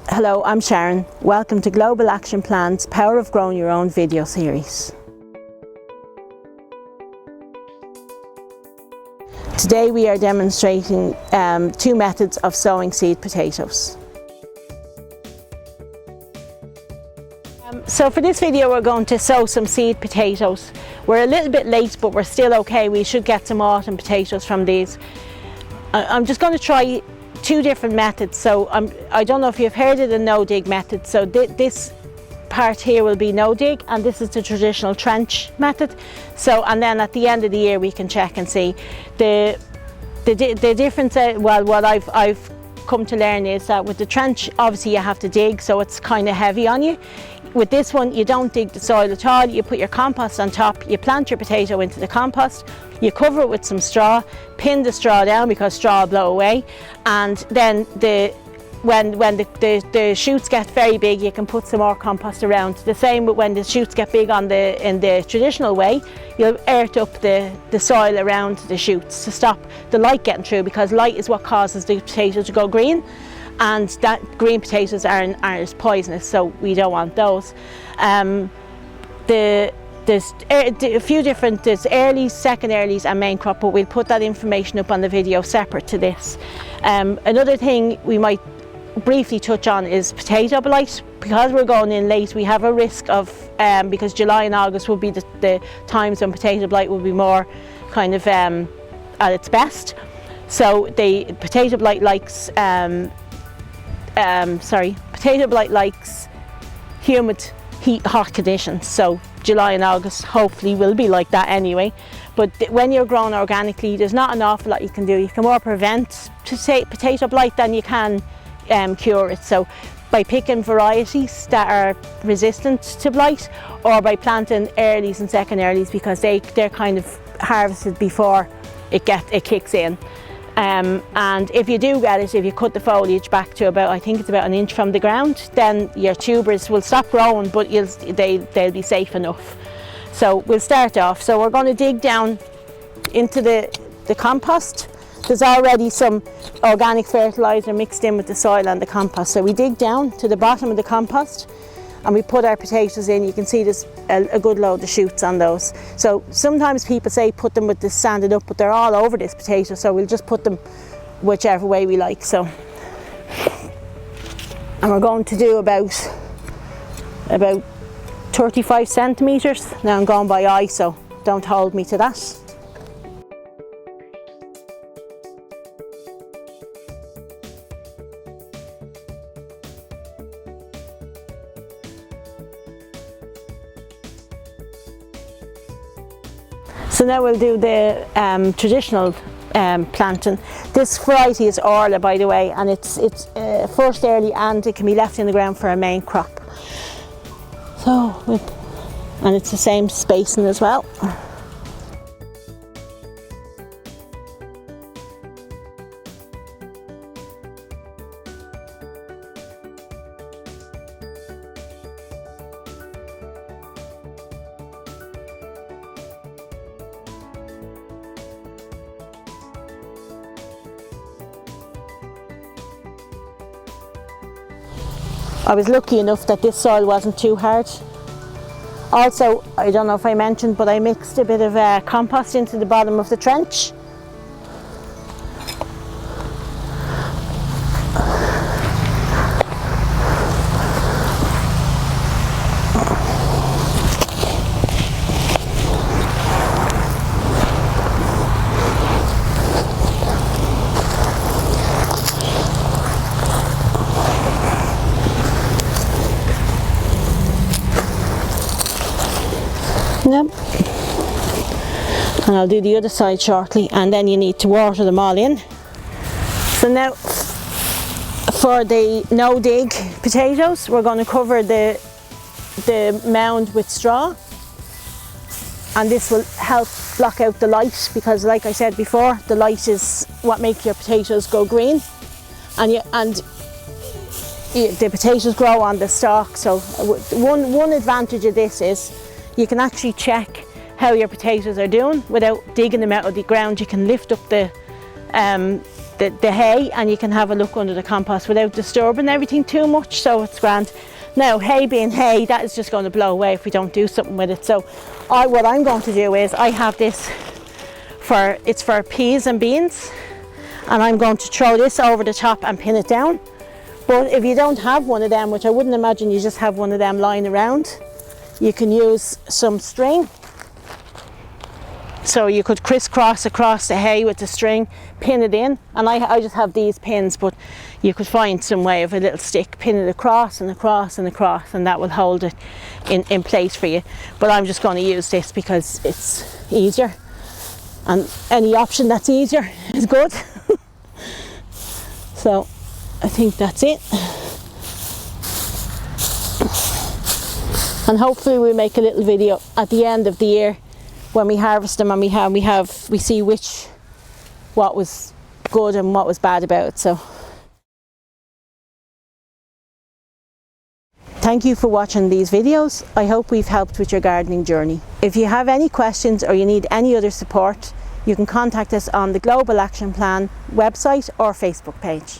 Hello, I'm Sharon. Welcome to Global Action Plan's Power of Growing Your Own video series. Today we are demonstrating two methods of sowing seed potatoes. So for this video we're going to sow some seed potatoes. We're a little bit late, but we're still okay. We should get some autumn potatoes from these. I'm just going to try two different methods. So I don't know if you've heard of the no-dig method. So this part here will be no-dig, and this is the traditional trench method. So, and then at the end of the year we can check and see the difference. Well, what I've come to learn is that with the trench, obviously you have to dig, so it's kind of heavy on you. With this one, you don't dig the soil at all. You put your compost on top, you plant your potato into the compost, you cover it with some straw, pin the straw down because straw will blow away, and then when the shoots get very big, you can put some more compost around. The same with when the shoots get big in the traditional way, you'll earth up the soil around the shoots to stop the light getting through, because light is what causes the potato to go green, and that green potatoes are poisonous, so we don't want those. There's a few different, there's earlies, second earlies and main crop, but we'll put that information up on the video separate to this. Another thing we might briefly touch on is potato blight. Because we're going in late, we have a risk of, because July and August will be the times when potato blight will be more kind of at its best. So the potato blight likes, potato blight likes humid, hot conditions. So July and August hopefully will be like that anyway. But when you're growing organically, there's not an awful lot you can do. You can more prevent potato blight than you can cure it. So by picking varieties that are resistant to blight, or by planting earlies and second earlies, because they're kind of harvested before it kicks in. And if you do get it, if you cut the foliage back to about, I think it's about an inch from the ground, then your tubers will stop growing, but they'll be safe enough. So we'll start off. So we're going to dig down into the compost. There's already some organic fertiliser mixed in with the soil and the compost. So we dig down to the bottom of the compost and we put our potatoes in. You can see there's a good load of shoots on those. So sometimes people say put them with this sanded up, but they're all over this potato, so we'll just put them whichever way we like. So, and we're going to do about 35 centimetres. Now I'm going by eye, so don't hold me to that. So now we'll do the traditional planting. This variety is Orla, by the way, and it's first early, and it can be left in the ground for a main crop. So, and it's the same spacing as well. I was lucky enough that this soil wasn't too hard. Also, I don't know if I mentioned, but I mixed a bit of compost into the bottom of the trench. Yep. And I'll do the other side shortly, and then you need to water them all in. So now for the no-dig potatoes, we're going to cover the mound with straw, and this will help block out the light, because like I said before, the light is what makes your potatoes go green, and the potatoes grow on the stalk. So one advantage of this is you can actually check how your potatoes are doing without digging them out of the ground. You can lift up the the hay, and you can have a look under the compost without disturbing everything too much, so it's grand. Now, hay being hay, that is just going to blow away if we don't do something with it. So what I'm going to do is, I have this it's for peas and beans, and I'm going to throw this over the top and pin it down. But if you don't have one of them, which I wouldn't imagine you just have one of them lying around, you can use some string. So you could crisscross across the hay with the string, pin it in, and I just have these pins, but you could find some way of a little stick, pin it across and across and across, and that will hold it in place for you. But I'm just going to use this because it's easier, and any option that's easier is good. So I think that's it. And hopefully we'll make a little video at the end of the year when we harvest them, and we see what was good and what was bad about it. So thank you for watching these videos. I hope we've helped with your gardening journey. If you have any questions or you need any other support, you can contact us on the Global Action Plan website or Facebook page.